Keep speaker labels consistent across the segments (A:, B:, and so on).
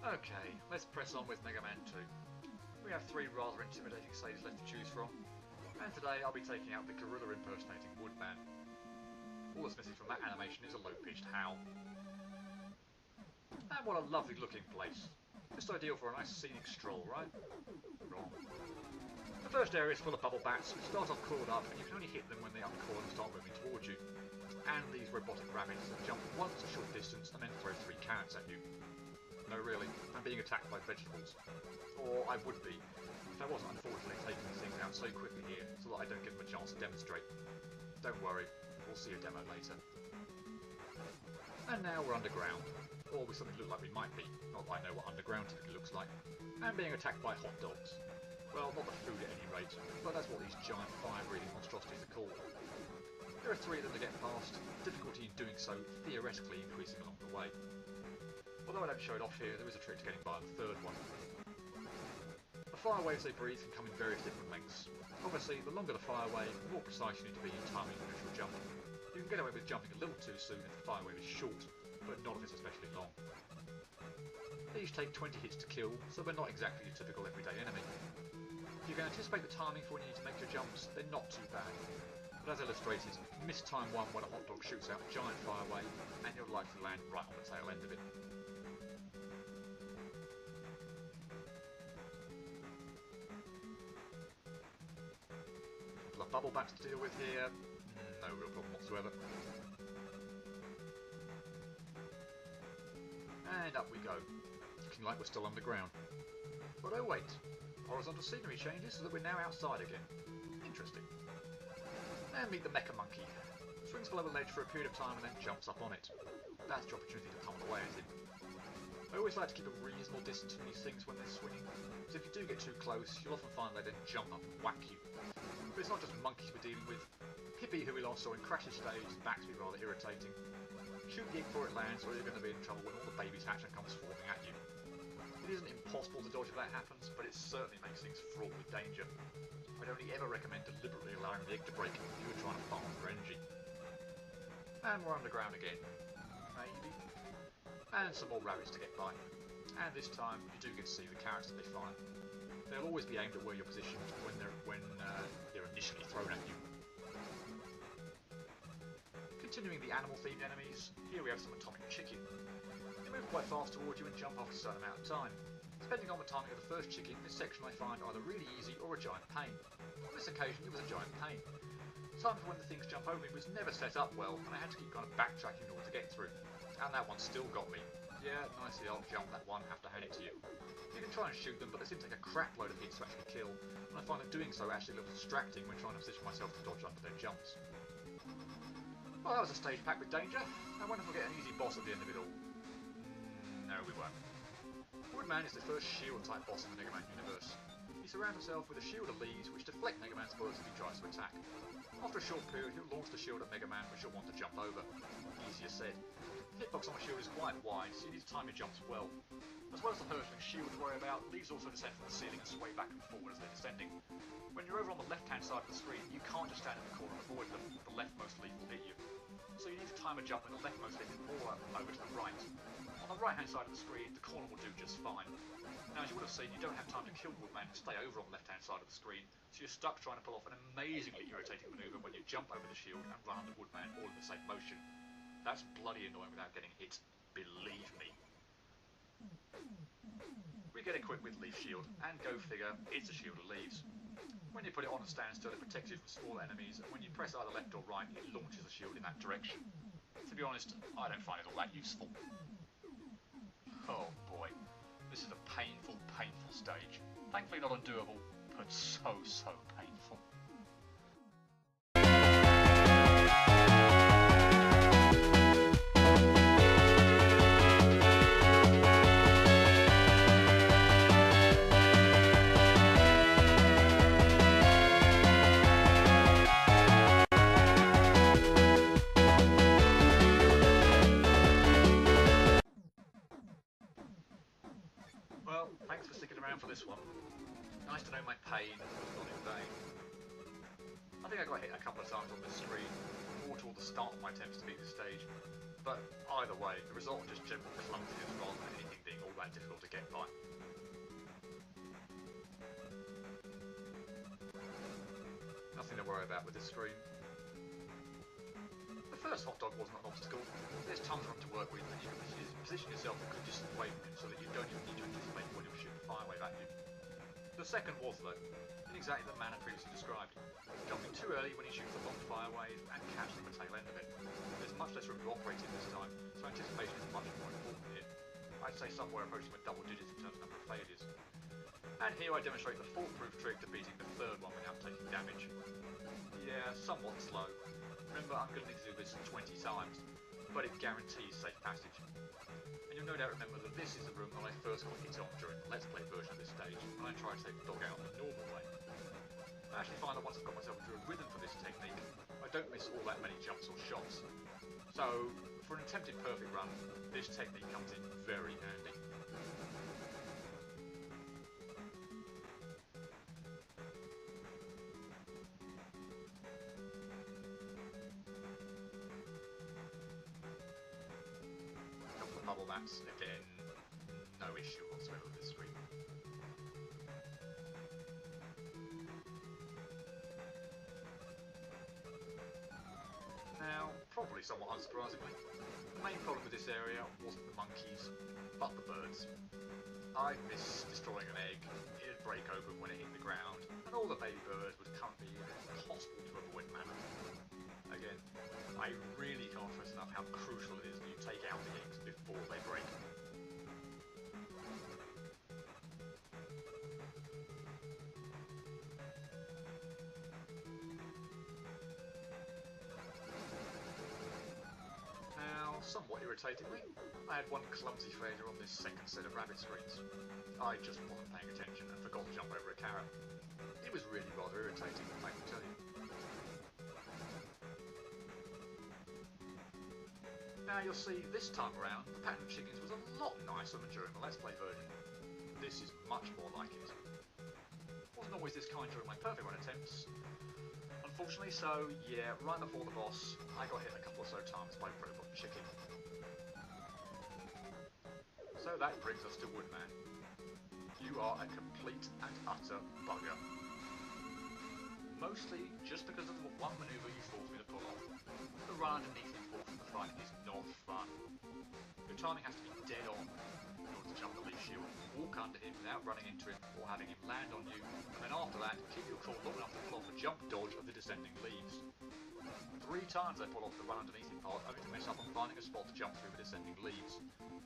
A: Okay, let's press on with Mega Man 2. We have 3 rather intimidating stages left to choose from, and today I'll be taking out the gorilla impersonating Woodman. All that's missing from that animation is a low-pitched howl. And what a lovely looking place. Just ideal for a nice scenic stroll, right? Wrong. The first area is full of bubble bats, which start off coiled up, and you can only hit them when they uncoil and start moving towards you. And these robotic rabbits that jump once a short distance and then throw 3 carrots at you. No really, I'm being attacked by vegetables. Or I would be, if I wasn't unfortunately taking these things out so quickly here, so that I don't give them a chance to demonstrate. Don't worry, we'll see a demo later. And now we're underground, or with something that looks like we might be, not that I know what underground typically looks like, and being attacked by hot dogs. Well, not the food at any rate, but that's what these giant fire-breathing monstrosities are called. There are 3 of them to get past, difficulty in doing so theoretically increasing along the way. Although I don't show it off here, there is a trick to getting by on the 3rd one. The fire waves they breathe can come in various different lengths. Obviously, the longer the fire wave, the more precise you need to be in timing your initial jump. You can get away with jumping a little too soon if the fire wave is short, but not if it's especially long. They each take 20 hits to kill, so they're not exactly your typical everyday enemy. If you can anticipate the timing for when you need to make your jumps, they're not too bad. But as illustrated, miss time one when a hot dog shoots out a giant fire wave, and you're likely to land right on the tail end of it. A couple of bubble bats to deal with here, no real problem whatsoever. And up we go, looking like we're still underground. But oh wait, horizontal scenery changes so that we're now outside again. Interesting. And meet the Mecha Monkey. Swings below a ledge for a period of time and then jumps up on it. That's your opportunity to pummel away at him. I always like to keep a reasonable distance from these things when they're swinging, because if you do get too close, you'll often find they then jump up and whack you. But it's not just monkeys we're dealing with. Hippie, who we last saw in Crash's stage, is back to be rather irritating. Shoot the egg before it lands, or you're going to be in trouble when all the babies hatch and come swarming at you. It isn't impossible to dodge if that happens, but it certainly makes things fraught with danger. I'd only ever recommend deliberately allowing the egg to break if you were trying to farm for energy. And we're underground again. Maybe. And some more rabbits to get by. And this time, you do get to see the carrots that they fire. They'll always be aimed at where you're positioned when they're initially thrown at you. Continuing the animal-themed enemies, here we have some atomic chicken. They move quite fast towards you and jump after a certain amount of time. Depending on the timing of the first chicken, this section I find either really easy or a giant pain. On this occasion, it was a giant pain. The time for when the things jump over me was never set up well, and I had to keep kind of backtracking in order to get through. And that one still got me. Yeah, nicely old jump that one, have to hand it to you. You can try and shoot them, but they seem to take a crap load of hits to actually kill, and I find that doing so actually a little distracting when trying to position myself to dodge under their jumps. Well, that was a stage packed with danger. I wonder if we'll get an easy boss at the end of it all. No, we won't. Woodman is the first shield-type boss in the Mega Man universe. He surrounds himself with a shield of leaves which deflect Mega Man's bullets if he tries to attack. After a short period, he'll launch the shield at Mega Man, which you'll want to jump over. Easier said. The hitbox on the shield is quite wide, so you need to time your jumps well. As well as the hurtling shield to worry about, leaves also descend from the ceiling and sway back and forward as they're descending. When you're over on the left-hand side of the screen, you can't just stand in the corner and avoid them. The leftmost leaf will hit you. So you need to time a jump when the leftmost leaf is more over to the right. On the right-hand side of the screen, the corner will do just fine. Now, as you would have seen, you don't have time to kill Woodman and stay over on the left-hand side of the screen, so you're stuck trying to pull off an amazingly irritating manoeuvre when you jump over the shield and run under Woodman all in the same motion. That's bloody annoying without getting hit, believe me. We get equipped with Leaf Shield, and go figure, it's a shield of leaves. When you put it on and stand still, it protects you from smaller enemies, and when you press either left or right, it launches the shield in that direction. To be honest, I don't find it all that useful. Oh boy, this is a painful, painful stage. Thankfully not undoable, but so painful. Well, thanks for sticking around for this one. Nice to know my pain was not in vain. I think I got hit a couple of times on this screen, more toward the start of my attempts to beat this stage, but but either way, the result is just general clumsiness rather than anything being all that difficult to get by. Nothing to worry about with this screen. The first hot dog wasn't an obstacle. There's tons of room to work with, and you can position yourself a good distance away from it so that you don't even need to anticipate when you'll shoot a fire wave at you. The second was, though, in exactly the manner previously described. Jumping too early when he shoots a long fire wave and catching the tail end of it. There's much less room to operate in this time, so anticipation is much more important here. I'd say somewhere approaching with double digits in terms of number of failures. And here I demonstrate the foolproof trick to beating the third one without taking damage. Yeah, somewhat slow. Remember, I'm going to need to do this 20 times, but it guarantees safe passage. And you'll no doubt remember that this is the room that I first got hit on during the Let's Play version of this stage, when I tried to take the dog out the normal way. I actually find that once I've got myself into a rhythm for this technique, I don't miss all that many jumps or shots. So, for an attempted perfect run, this technique comes in very handy. Bubble mats, again, no issue whatsoever with this screen. Now, probably somewhat unsurprisingly, the main problem with this area wasn't the monkeys, but the birds. I missed destroying an egg, it'd break open when it hit the ground, and all the baby birds would currently be in an impossible to avoid manner. Again, I really can't stress enough how crucial it is that you take out the eggs before they break. Now, somewhat irritatingly, I had one clumsy failure on this second set of rabbit screens. I just wasn't paying attention and forgot to jump over a carrot. It was really rather irritating, I can tell you. Now you'll see, this time around, the pattern of chickens was a lot nicer than during the Let's Play version. This is much more like it. Wasn't always this kind during my perfect run attempts, unfortunately, so yeah, right before the boss, I got hit a couple or so times by robot chicken. So that brings us to Woodman. You are a complete and utter bugger. Mostly just because of the one manoeuvre you forced me to pull off. The run underneath the portion of the fight is not fun. Your timing has to be dead on in order to jump the leaf shield, walk under him without running into him or having him land on you, and then after that, keep your core long enough to pull off a jump dodge of the descending leaves. 3 times I pulled off the run underneath him part only to mess up on finding a spot to jump through the descending leaves.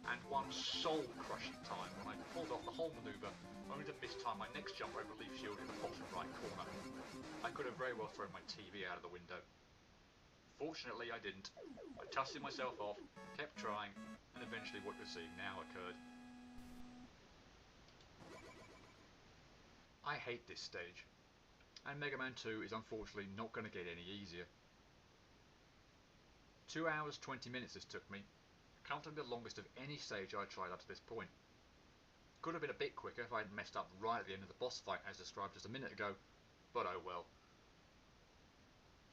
A: And one soul-crushing time when I pulled off the whole manoeuvre only to mistime my next jump over a leaf shield in the bottom right corner. I could have very well thrown my TV out of the window. Fortunately I didn't. I dusted myself off, kept trying, and eventually what you're seeing now occurred. I hate this stage, and Mega Man 2 is unfortunately not going to get any easier. 2 hours 20 minutes this took me, comfortably the longest of any stage I tried up to this point. Could have been a bit quicker if I hadn't messed up right at the end of the boss fight as described just a minute ago, but oh well.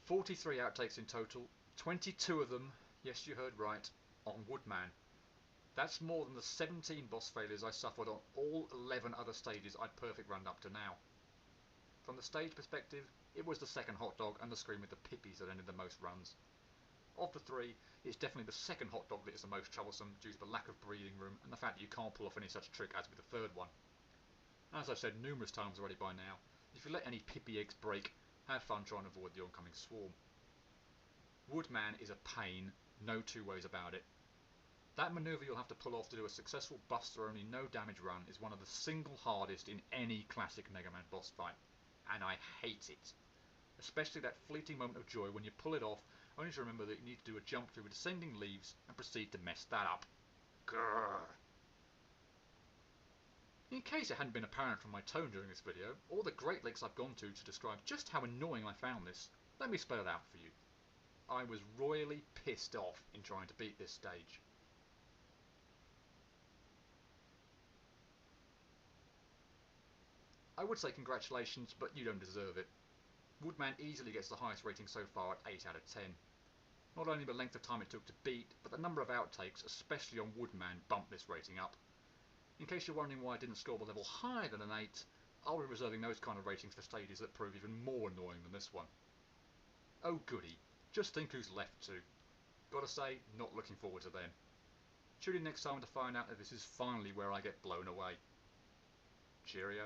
A: 43 outtakes in total, 22 of them, yes you heard right, on Woodman. That's more than the 17 boss failures I suffered on all 11 other stages I'd perfect run up to now. From the stage perspective, it was the second hot dog and the screen with the pippies that ended the most runs. Of the 3, it's definitely the second hot dog that is the most troublesome due to the lack of breathing room and the fact that you can't pull off any such trick as with the third one. As I've said numerous times already by now, if you let any pippy eggs break, have fun trying to avoid the oncoming swarm. Woodman is a pain, no two ways about it. That manoeuvre you'll have to pull off to do a successful buster only no damage run is one of the single hardest in any classic Mega Man boss fight, and I hate it. Especially that fleeting moment of joy when you pull it off, only to remember that you need to do a jump through descending leaves and proceed to mess that up. Grrr. In case it hadn't been apparent from my tone during this video, or the great lengths I've gone to describe just how annoying I found this, let me spell it out for you. I was royally pissed off in trying to beat this stage. I would say congratulations, but you don't deserve it. Woodman easily gets the highest rating so far at 8 out of 10. Not only the length of time it took to beat, but the number of outtakes, especially on Woodman, bumped this rating up. In case you're wondering why I didn't score the level higher than an 8, I'll be reserving those kind of ratings for stages that prove even more annoying than this one. Oh goody, just think who's left too. Gotta say, not looking forward to them. Tune in next time to find out if this is finally where I get blown away. Cheerio.